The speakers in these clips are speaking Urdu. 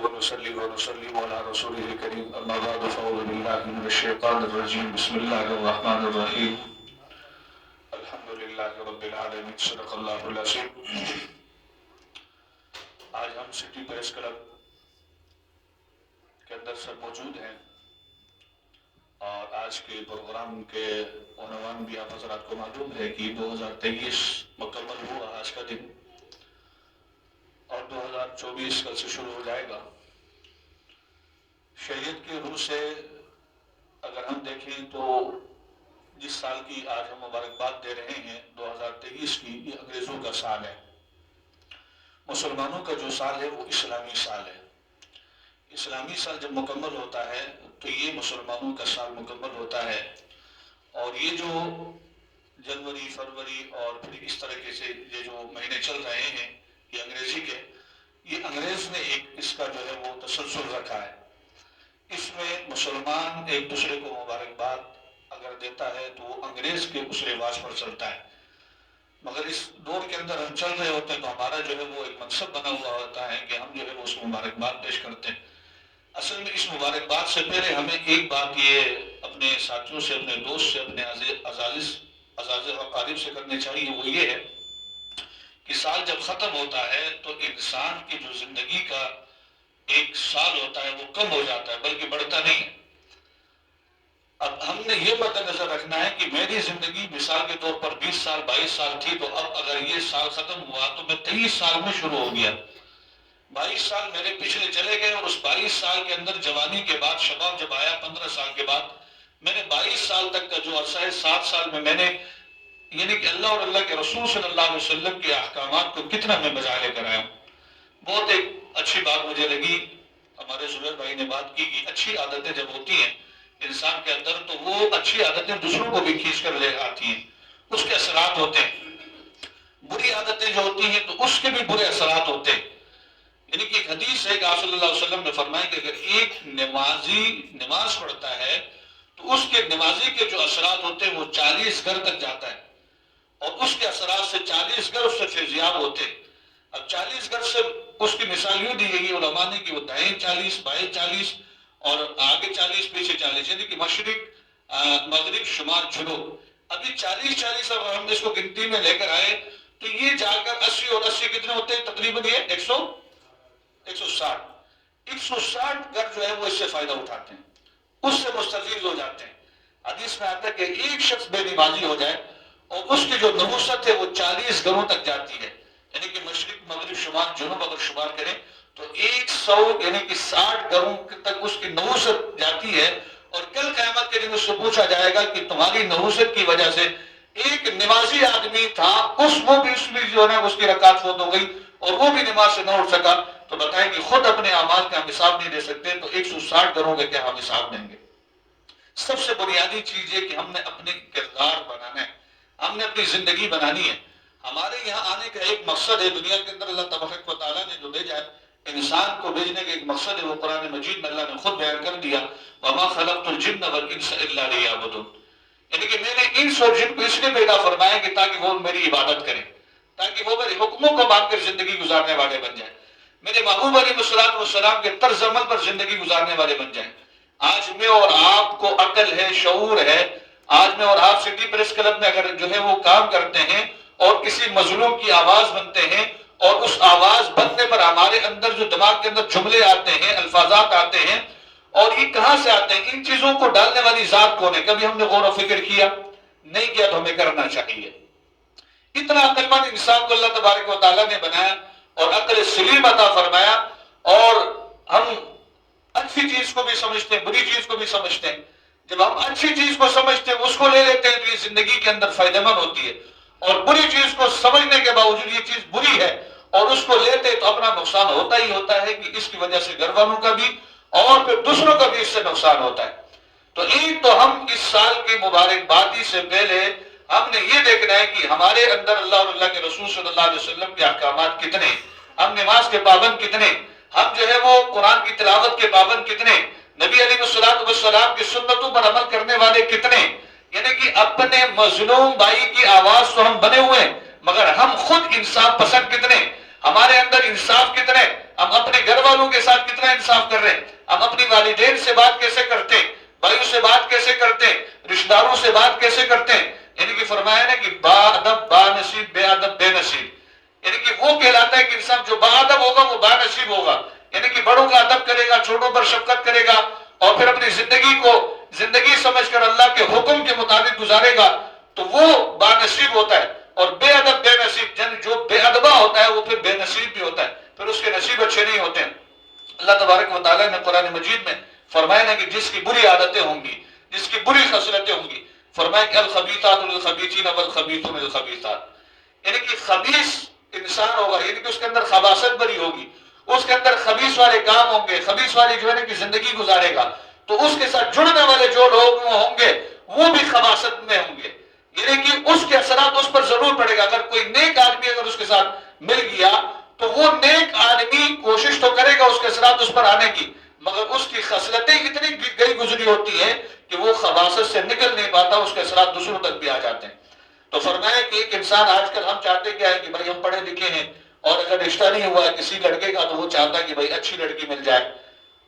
ونصلي ونسلم على رسوله الكريم أما بعد فأعوذ بالله من الشيطان الرجيم بسم الله الرحمن الرحيم الحمد لله رب العالمين صدق الله العظيم. آج ہم سٹی پریس کلب کے اندر سب موجود ہیں اور آج کے پروگرام کے عنوان بھی آپ حضرات کو معلوم ہے کہ 2023 مکمل ہوا آج کا دن اور 2024 کل سے شروع ہو جائے گا. شریعت کے روح سے اگر ہم دیکھیں تو جس سال کی آج ہم مبارکباد دے رہے ہیں 2023 کی، یہ انگریزوں کا سال ہے. مسلمانوں کا جو سال ہے وہ اسلامی سال ہے. اسلامی سال جب مکمل ہوتا ہے تو یہ مسلمانوں کا سال مکمل ہوتا ہے. اور یہ جو جنوری، فروری اور پھر اس طریقے سے یہ جو مہینے چل رہے ہیں یہ انگریزی کے، یہ انگریز نے ایک اس کا جو ہے وہ تسلسل رکھا ہے. اس میں مسلمان ایک دوسرے کو مبارکباد اگر دیتا ہے تو وہ انگریز کے اس رواج پر چلتا ہے. مگر اس دور کے اندر ہم چل رہے ہوتے ہیں تو ہمارا جو ہے وہ ایک منصب بنا ہوا ہوتا ہے کہ ہم جو ہے وہ اس کو مبارکباد پیش کرتے ہیں. اصل میں اس مبارکباد سے پہلے ہمیں ایک بات یہ اپنے ساتھیوں سے، اپنے دوست سے، اپنے عزاز و اقارب سے کرنی چاہیے، وہ یہ ہے کہ سال جب ختم ہوتا ہے تو انسان کی جو زندگی کا ایک سال ہوتا ہے وہ کم ہو جاتا ہے بلکہ بڑھتا نہیں ہے. اب ہم نے یہ مد نظر رکھنا ہے کہ میری زندگی مثال کے طور پر 20 سال 22 سال تھی، تو اب اگر یہ سال ختم ہوا تو میں 23 سال میں شروع ہو گیا. 22 سال میرے پچھلے چلے گئے اور اس 22 سال کے اندر جوانی کے بعد شباب جب آیا 15 سال کے بعد، میں نے 22 سال تک کا جو عرصہ ہے 7 سال میں نے یعنی کہ اللہ اور اللہ کے رسول صلی اللہ علیہ وسلم کے احکامات کو کتنا میں بجا لے کر آیا ہوں. بہت ایک اچھی بات مجھے لگی، ہمارے زبیر بھائی نے بات کی کہ اچھی عادتیں جب ہوتی ہیں انسان کے اندر تو وہ اچھی عادتیں دوسروں کو بھی کھینچ کر لے آتی ہیں، اس کے اثرات ہوتے ہیں. بری عادتیں جو ہوتی ہیں تو اس کے بھی برے اثرات ہوتے ہیں. یعنی کہ ایک حدیث ہے کہ آپ صلی اللہ علیہ وسلم نے فرمایا کہ اگر ایک نمازی نماز پڑھتا ہے تو اس کے نمازی کے جو اثرات ہوتے ہیں وہ 40 گھر تک جاتا ہے اور اس کے اثرات سے 40 گھر اس سے فیضیاب ہوتے ہیں. اب 40 گھر سے اس کی مثال یوں دی گئی علماء نے کہ وہ دائیں 40 بائیں 40 اور آگے 40 پیچھے 40، یعنی کہ مشرق مغرب شمال جنوب. ابھی 40 اگر ہم اس کو گنتی میں لے کر آئے تو یہ جا کر 80 اور 80 کتنے ہوتے ہیں؟ تقریباً یہ 160 گھر جو ہے وہ اس سے فائدہ اٹھاتے ہیں، اس سے مستفید ہو جاتے ہیں. حدیث میں آتا ہے کہ ایک شخص بے نمازی ہو جائے اور اس کی جو نحوست ہے وہ 40 گھروں تک جاتی ہے، یعنی کہ مشرق مغرب شمال جنوب اگر شمار کریں تو 100 یعنی کہ 60 گھروں تک اس کی نحوست جاتی ہے. اور کل قیامت کے دن اس سے پوچھا جائے گا کہ تمہاری نحوست کی وجہ سے ایک نمازی آدمی تھا، اس میں جو ہے اس کی رکعت فوت ہو گئی اور وہ بھی نماز سے نہ اٹھ سکا، تو بتائیں کہ خود اپنے اعمال کا ہم حساب نہیں دے سکتے تو 160 گھروں کا کیا ہم حساب دیں گے. سب سے بنیادی چیز یہ کہ ہم نے اپنے کردار بنانا ہے، ہم نے اپنی زندگی بنانی ہے. ہمارے یہاں آنے کا ایک مقصد ہے، دنیا کے اندر اللہ تبارک و تعالیٰ نے جو بھیجا ہے، انسان کو بھیجنے کا ایک مقصد ہے، وہ قرآن مجید میں اللہ نے خود بیان کر دیا، وَمَا خَلَقْتُ الْجِنَّ وَالْإِنسَ إِلَّا لِيَعْبُدُونِ. یعنی کہ میں نے انس اور جن کو اس لیے پیدا فرمایا کہ تاکہ وہ میری عبادت کریں، تاکہ وہ میرے حکموں کو مان کر زندگی گزارنے والے بن جائیں، میرے محبوب علیہ السلام کے طرز عمل پر زندگی گزارنے والے بن جائیں. آج میں اور آپ کو عقل ہے، شعور ہے. آج میں اور آپ سٹی پریس کلب میں اگر جو ہے وہ کام کرتے ہیں اور کسی مظلوم کی آواز بنتے ہیں اور اس آواز بننے پر ہمارے اندر جو دماغ کے اندر جملے آتے ہیں، الفاظات آتے ہیں، اور یہ کہاں سے آتے ہیں؟ ان چیزوں کو ڈالنے والی ذات کون ہے؟ کبھی ہم نے غور و فکر کیا نہیں کیا تو ہمیں کرنا چاہیے. اتنا عقل مند انسان کو اللہ تبارک و تعالیٰ نے بنایا اور عقل سلیم عطا فرمایا، اور ہم اچھی چیز کو بھی سمجھتے ہیں، بری چیز کو بھی سمجھتے ہیں. جب ہم اچھی چیز کو سمجھتے ہیں اس کو لے لیتے ہیں تو یہ زندگی کے اندر فائدہ مند ہوتی ہے، اور بری چیز کو سمجھنے کے باوجود یہ چیز بری ہے اور اس کو لیتے تو اپنا نقصان ہوتا ہی ہوتا ہے کہ اس کی وجہ سے گھر والوں کا بھی اور پھر دوسروں کا بھی اس سے نقصان ہوتا ہے. تو ایک تو ہم اس سال کی مبارکبادی سے پہلے ہم نے یہ دیکھنا ہے کہ ہمارے اندر اللہ اور اللہ کے رسول صلی اللہ علیہ وسلم کے احکامات کتنے، ہم نماز کے پابند کتنے، ہم جو ہے وہ قرآن کی تلاوت کے پابند کتنے، نبی علیہ السلام کی سنتوں پر عمل کرنے والے کتنے. یعنی کہ اپنے مظلوم بھائی کی آواز تو ہم بنے ہوئے ہیں مگر ہم خود انصاف پسند کتنے، ہمارے اندر انصاف کتنے. ہم اپنے گھر والوں کے ساتھ کتنا انصاف کر رہے ہیں, ہم اپنی والدین سے بات کیسے کرتے ہیں, بھائیوں سے بات کیسے کرتے ہیں, رشتہ داروں سے بات کیسے کرتے ہیں. یعنی کہ فرمایا نا کہ با ادب با نصیب, بے ادب بے نصیب. یعنی کہ وہ کہلاتا ہے کہ انسان جو با ادب ہوگا وہ با نصیب ہوگا, یعنی کہ بڑوں کا ادب کرے گا, چھوٹوں پر شفقت کرے گا, اور پھر اپنی زندگی کو زندگی سمجھ کر اللہ کے حکم کے مطابق گزارے گا, تو وہ با نصیب ہوتا ہے. اور بے ادب بے نصیب, یعنی جو بے ادبا ہوتا ہے وہ پھر بے نصیب بھی ہوتا ہے, پھر اس کے نصیب اچھے نہیں ہوتے ہیں. اللہ تبارک و تعالیٰ نے قرآن مجید میں فرمایا نا کہ جس کی بری عادتیں ہوں گی, جس کی بری خصلتیں ہوں گی, فرمایا کہ الخبیثات للخبیثین والخبیثون للخبیثات, یعنی کہ خبیث انسان ہوگا, یعنی کہ اس کے اندر خباثت بری ہوگی, اس کے اندر خبیث والے کام ہوں گے, خبیث والی جو ہے نا کہ زندگی گزارے گا, تو اس کے ساتھ جڑنے والے جو لوگ ہوں گے وہ بھی خباثت میں ہوں گے. یعنی کہ اس کے اثرات اس پر ضرور پڑے گا. اگر کوئی نیک آدمی اگر اس کے ساتھ مل گیا تو وہ نیک آدمی کوشش تو کرے گا اس کے اثرات اس پر آنے کی, مگر اس کی خصلتیں اتنی گئی گزری ہوتی ہیں کہ وہ خباثت سے نکل نہیں پاتا, اس کے اثرات دوسروں تک بھی آ جاتے ہیں. تو فرمایا کہ ایک انسان, آج کل ہم چاہتے کیا ہے کہ بھائی ہم پڑھے لکھے ہیں, اور اگر رشتہ نہیں ہوا ہے کسی لڑکے کا تو وہ چاہتا ہے کہ بھائی اچھی لڑکی مل جائے,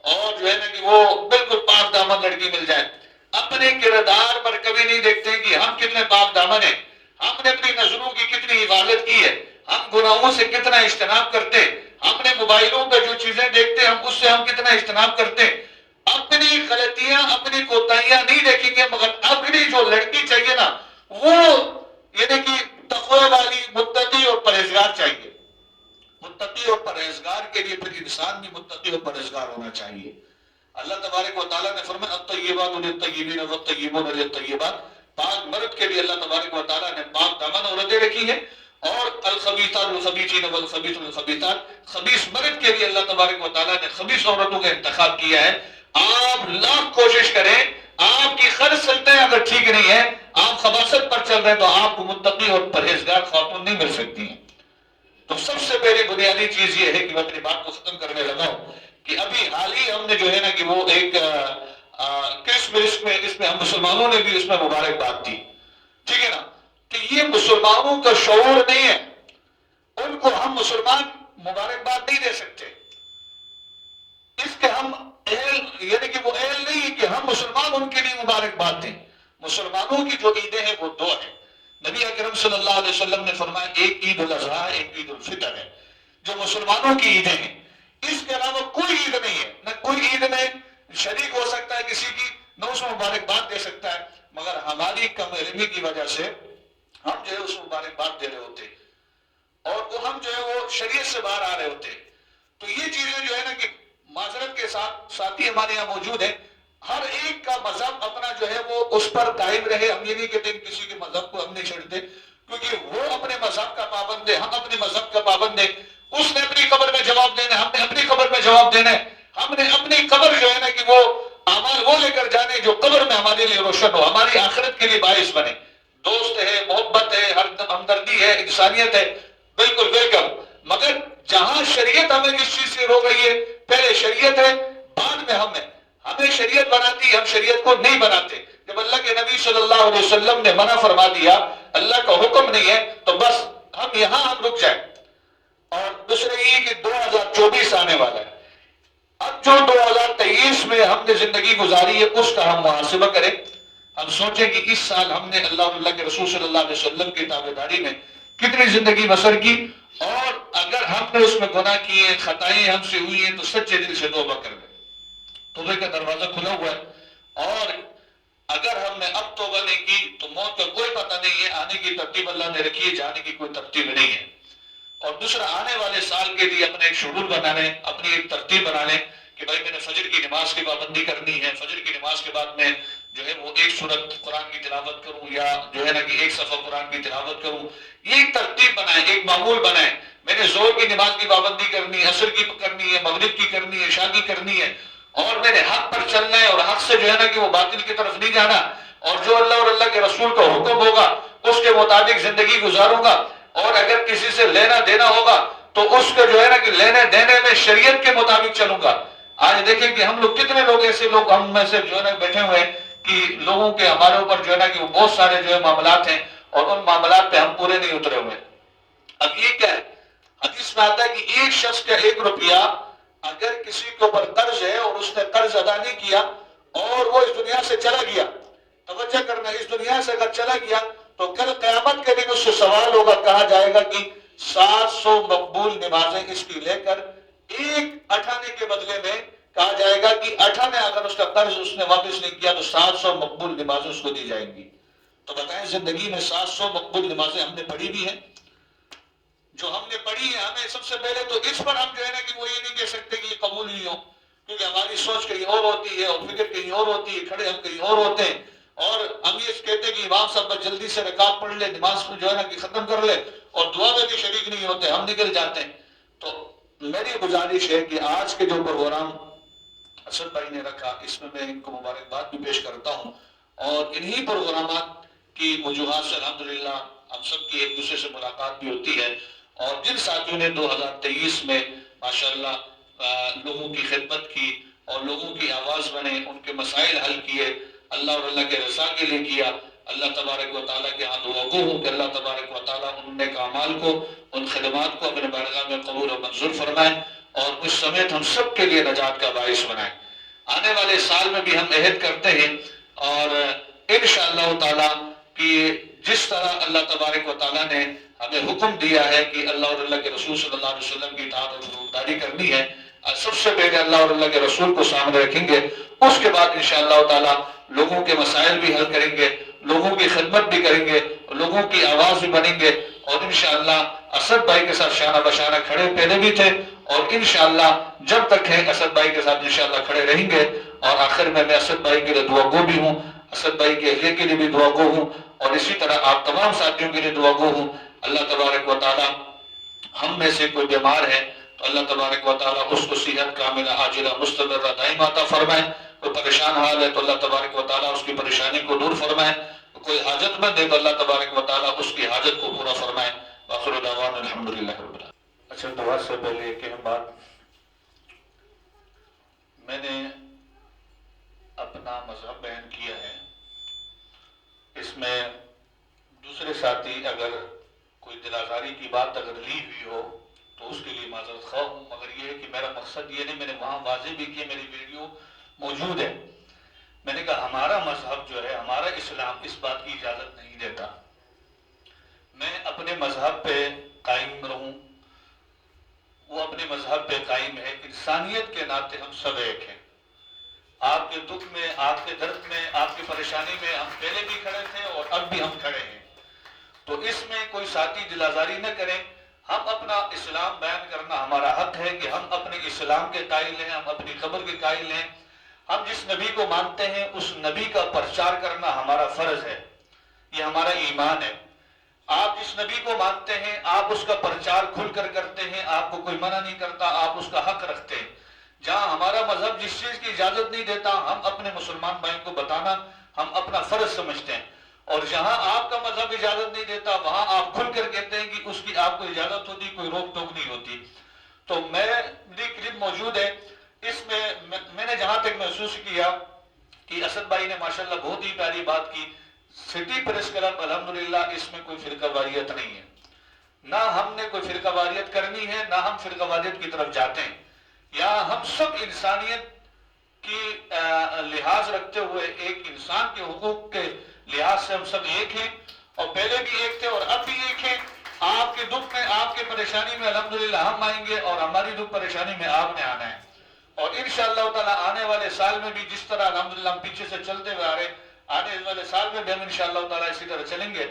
اور جو ہے نا کہ وہ بالکل پاک دامن لڑکی مل جائے. اپنے کردار پر کبھی نہیں دیکھتے کہ ہم کتنے پاک دامن ہیں, ہم نے اپنی نظروں کی کتنی حفاظت کی ہے, ہم گناہوں سے کتنا اجتناب کرتے, ہم نے موبائلوں پہ جو چیزیں دیکھتے ہم اس سے ہم کتنا اجتناب کرتے. اپنی غلطیاں اپنی کوتاہیاں نہیں دیکھیں گے, مگر اپنی جو لڑکی چاہیے نا وہ یعنی کہ تقوی والی, متقی اور پرہیزگار چاہیے. متقی اور پرہیزگار کے لیے پھر انسان بھی متقی اور پرہیزگار ہونا چاہیے. اللہ تبارک و تعالیٰ نے فرمایا الطیبات للطیبین والطیبون للطیبات, پاک مرد کے لیے اللہ تبارک و تعالیٰ نے پاک دامن عورتیں رکھی ہیں, اور الخبیثات للخبیثین والخبیثون للخبیثات, خبیث مرد کے لیے اللہ تبارک و تعالیٰ نے خبیث عورتوں کا انتخاب کیا ہے. آپ لاکھ کوشش کریں, آپ کی خصلتیں اگر ٹھیک نہیں ہیں, آپ خباثت پر چل رہے ہیں, تو آپ کو متقی اور پرہیزگار خاتون نہیں مل سکتی ہیں. تو سب سے پہلی بنیادی چیز یہ ہے کہ میں اپنی بات کو ختم کرنے لگا ہوں کہ ابھی حال ہی ہم نے جو ہے نا کہ وہ ایک اس میں ہم مسلمانوں نے بھی اس میں مبارکباد دی, ٹھیک ہے نا, کہ یہ مسلمانوں کا شعور نہیں ہے, ان کو ہم مسلمان مبارکباد نہیں دے سکتے, اس کے ہم اہل یعنی کہ وہ اہل نہیں ہے کہ ہم مسلمان ان کے لیے مبارکباد دیں. مسلمانوں کی جو عیدیں ہیں وہ دو ہیں. نبی اکرم صلی اللہ علیہ وسلم نے فرمایا ایک عید الاضحیٰ, ایک عید الفطر ہے, جو مسلمانوں کی عیدیں ہیں. اس کے علاوہ کوئی عید نہیں ہے, نہ کوئی عید میں شریک ہو سکتا ہے کسی کی, نہ اس میں مبارکباد دے سکتا ہے, مگر ہماری کم علمی کی وجہ سے ہم جو ہے اس مبارکباد دے رہے ہوتے, اور وہ ہم جو ہے وہ شریعت سے باہر آ رہے ہوتے. تو یہ چیزیں جو ہے نا کہ معذرت کے ساتھ ساتھی ہمارے یہاں موجود ہیں, ہر ایک کا مذہب اپنا جو ہے وہ اس پر قائم رہے. ہم یہ نہیں کہتے کہ کسی کے مذہب کو ہم نہیں چھیڑتے, کیونکہ وہ اپنے مذہب کا پابند ہے, ہم اپنے مذہب کا پابند ہیں. اس نے اپنی قبر میں جواب دینا ہے, ہم نے اپنی قبر میں جواب دینا ہے. ہم نے اپنی قبر جو ہے نا کہ وہ اعمال وہ لے کر جانے جو قبر میں ہمارے لیے روشن ہو, ہماری آخرت کے لیے باعث بنے. دوست ہے, محبت ہے, ہمدردی ہے, انسانیت ہے, بالکل ویلکم. مگر جہاں شریعت ہمیں کس چیز سے روک رہی ہے, پہلے شریعت ہے بعد میں ہمیں شریعت بناتی, ہم شریعت کو نہیں بناتے. جب اللہ کے نبی صلی اللہ علیہ وسلم نے منع فرما دیا, اللہ کا حکم نہیں ہے, تو بس ہم یہاں ہم رک جائیں. اور دوسرا یہ کہ 2024 آنے والا ہے, اب جو 2023 میں ہم نے زندگی گزاری ہے اس کا ہم محاسبہ کریں. ہم سوچیں کہ اس سال ہم نے اللہ اور اللہ کے رسول صلی اللہ علیہ وسلم کی تابعداری میں کتنی زندگی بسر کی, اور اگر ہم نے اس میں گناہ کیے, خطائیں ہم سے ہوئی ہیں, تو سچے دل سے توبہ کر لیں. توبہ کا دروازہ کھلا ہوا ہے, اور اگر ہم نے اب توبہ نہیں کی تو موت کا کوئی پتہ نہیں ہے, آنے کی ترتیب اللہ نے رکھی ہے, جانے کی کوئی ترتیب نہیں ہے. اور دوسرا آنے والے سال کے لیے اپنے ایک شیڈول بنا لیں, اپنی ایک ترتیب بنا لیں کہ بھائی میں نے فجر کی نماز کی پابندی کرنی ہے, فجر کی نماز کے بعد میں جو ہے وہ ایک سورت قرآن کی تلاوت کروں, یا جو ہے نا کہ ایک صفحہ قرآن کی تلاوت کروں. یہ ایک ترتیب بنائیں, ایک معمول بنائیں. میں نے ظہر کی نماز کی پابندی کرنی ہے, عصر کی کرنی ہے, مغرب کی کرنی ہے, عشاء کی کرنی ہے, اور میں نے حق پر چلنا ہے, اور حق سے جو ہے نا کہ وہ باطل کی طرف نہیں جانا, اور جو اللہ اور اللہ کے رسول کا حکم ہوگا اس کے مطابق زندگی گزاروں گا. اور اگر کسی سے لینا دینا ہوگا تو اس کو جو ہے نا کہ لینے دینے میں شریعت کے مطابق چلوں گا. آج دیکھیں کہ ہم لوگ کتنے لوگ ایسے لوگ ہم میں سے جو ہے نا بیٹھے ہوئے ہیں کہ لوگوں کے ہمارے اوپر جو ہے نا کہ وہ بہت سارے جو ہے معاملات ہیں, اور ان معاملات پہ ہم پورے نہیں اترے ہوئے. اب یہ کیا ہے, حدیث میں آتا ہے کہ ایک شخص کا 1 روپیہ اگر کسی کے اوپر قرض ہے اور اس نے قرض ادا نہیں کیا اور وہ اس دنیا سے چلا گیا، توجہ کرنا، اس دنیا سے اگر چلا گیا تو کل قیامت کے دن اس سے سوال ہوگا، کہا جائے گا کہ 700 مقبول نمازیں اس کی لے کر ایک اٹھانے کے بدلے میں کہا جائے گا کہ اٹھانے، اگر اس کا قرض اس نے واپس نہیں کیا تو 700 مقبول نمازیں اس کو دی جائیں گی۔ تو بتائیں زندگی میں 700 مقبول نمازیں ہم نے پڑھی بھی ہیں؟ جو ہم نے پڑھی ہے، ہمیں سب سے پہلے تو اس پر ہم جو ہے نا کہ وہ یہ نہیں کہہ سکتے کہ یہ قبول نہیں ہو، کیونکہ ہماری سوچ کہیں اور ہوتی ہے اور فکر کہیں اور ہوتی ہے، کھڑے ہم کہیں اور ہوتے ہیں، اور ہم یہ کہتے ہیں کہ امام صاحب بس جلدی سے رکعت پڑھ لے، نماز کو جو ہے نا کہ ختم کر لے، اور دعا میں بھی شریک نہیں ہوتے، ہم نکل جاتے ہیں۔ تو میری گزارش ہے کہ آج کے جو پروگرام اسد بھائی نے رکھا، اس میں میں ان کو مبارکباد بھی پیش کرتا ہوں، اور انہی پروگرامات کی وجوہات سے الحمدللہ ہم سب کی ایک دوسرے سے ملاقات بھی ہوتی ہے، اور جن ساتھیوں نے 2023 میں ماشاءاللہ لوگوں کی خدمت کی اور لوگوں کی آواز بنے، ان کے مسائل حل کیے، اللہ اور اللہ کے رضا کے لیے کیا، اللہ تبارک و تعالیٰ کے ہاں دعا گو ہوں کہ اللہ تبارک و تعالیٰ ان نیک اعمال کو، ان خدمات کو اپنے بارگاہ میں قبول و منظور فرمائے، اور مجھ سمیت ہم سب کے لیے نجات کا باعث بنائے۔ آنے والے سال میں بھی ہم عہد کرتے ہیں، اور انشاءاللہ تعالیٰ کہ جس طرح اللہ تبارک و تعالیٰ نے ہمیں حکم دیا ہے کہ اللہ اور اللہ کے رسول صلی اللہ علیہ وسلم کی اطاعت اور فرمانبرداری کرنی ہے، سب سے پہلے اللہ اور اللہ کے رسول کو سامنے رکھیں گے، اس کے بعد انشاءاللہ تعالیٰ لوگوں کے مسائل بھی حل کریں گے، لوگوں کی خدمت بھی کریں گے، لوگوں کی آواز بھی بنیں گے، اور انشاءاللہ اسد بھائی کے ساتھ شانہ بشانہ کھڑے پہلے بھی تھے، اور انشاءاللہ جب تک ہیں اسد بھائی کے ساتھ انشاءاللہ کھڑے رہیں گے۔ اور آخر میں اسد بھائی کے لیے دعا گو بھی ہوں، اسد بھائی کے اہلیہ کے لیے بھی دعا گو ہوں، اور اسی طرح آپ تمام ساتھیوں کے لیے دعا گو ہوں۔ اللہ تبارک و تعالیٰ ہم میں سے کوئی بیمار ہے تو اللہ تبارک و تعالیٰ اس کو صحت کاملہ عاجلہ مستمرہ دائمہ عطا فرمائے، کوئی پریشان حال ہے تو اللہ تبارک و تعالیٰ اس کی پریشانی کو دور فرمائے، کوئی حاجت مند ہے تو اللہ تبارک و تعالیٰ اس کی حاجت کو پورا فرمائے۔ وآخر دعوانا الحمدللہ رب العالمین۔ اچھا، دعا سے پہلے ایک اہم بات، میں نے اپنا مذہب بیان کیا ہے، اس میں دوسرے ساتھی اگر کوئی دل آزاری کی بات اگر لی ہوئی ہو تو اس کے لیے معذرت خواہ ہوں، مگر یہ ہے کہ میرا مقصد یہ نہیں، میں نے وہاں واضح بھی کیا، میری ویڈیو موجود ہے، میں نے کہا ہمارا مذہب جو ہے، ہمارا اسلام اس بات کی اجازت نہیں دیتا میں اپنے مذہب پہ قائم رہوں، وہ اپنے مذہب پہ قائم ہے، انسانیت کے ناطے ہم سب ایک ہیں، آپ کے دکھ میں، آپ کے درد میں، آپ کی پریشانی میں ہم پہلے بھی کھڑے تھے اور اب بھی ہم کھڑے ہیں، تو اس میں کوئی ساتھی دل آزاری نہ کریں، ہم اپنا اسلام بیان کرنا ہمارا حق ہے کہ ہم اپنے اسلام کے قائل ہیں، ہم اپنی قبر کے قائل ہیں، ہم جس نبی کو مانتے ہیں اس نبی کا پرچار کرنا ہمارا فرض ہے، یہ ہمارا ایمان ہے، آپ جس نبی کو مانتے ہیں آپ اس کا پرچار کھل کر کرتے ہیں، آپ کو کوئی منع نہیں کرتا، آپ اس کا حق رکھتے ہیں، جہاں ہمارا مذہب جس چیز کی اجازت نہیں دیتا ہم اپنے مسلمان بھائیوں کو بتانا ہم اپنا فرض سمجھتے ہیں، اور جہاں آپ کا مذہب اجازت نہیں دیتا وہاں آپ کھل کر کہتے ہیں کہ اس کی آپ کو اجازت ہوتی، کوئی روک ٹوک نہیں ہوتی۔ تو میری کلپ موجود ہے، اس میں میں نے جہاں تک محسوس کیا کہ اسد بھائی نے ماشاءاللہ بہت ہی پیاری بات کی، سٹی پریس کلب الحمدللہ اس میں کوئی فرقہ واریت نہیں ہے، نہ ہم نے کوئی فرقہ واریت کرنی ہے، نہ ہم فرقہ واریت کی طرف جاتے ہیں، یہاں ہم سب انسانیت کی لحاظ رکھتے ہوئے ایک انسان کے حقوق کے لحاظ سے ہم سب ایک ہیں، اور پہلے بھی ایک تھے اور اب بھی ایک ہیں، آپ کے دکھ میں، آپ کے پریشانی میں الحمدللہ ہم آئیں گے اور ہماری دکھ پریشانی میں آپ نے آنا ہے، اور انشاءاللہ تعالیٰ آنے والے سال میں بھی جس طرح الحمدللہ ہم پیچھے سے چلتے ہوئے آ رہے، آنے والے سال میں بھی ہم انشاءاللہ تعالیٰ اسی طرح چلیں گے۔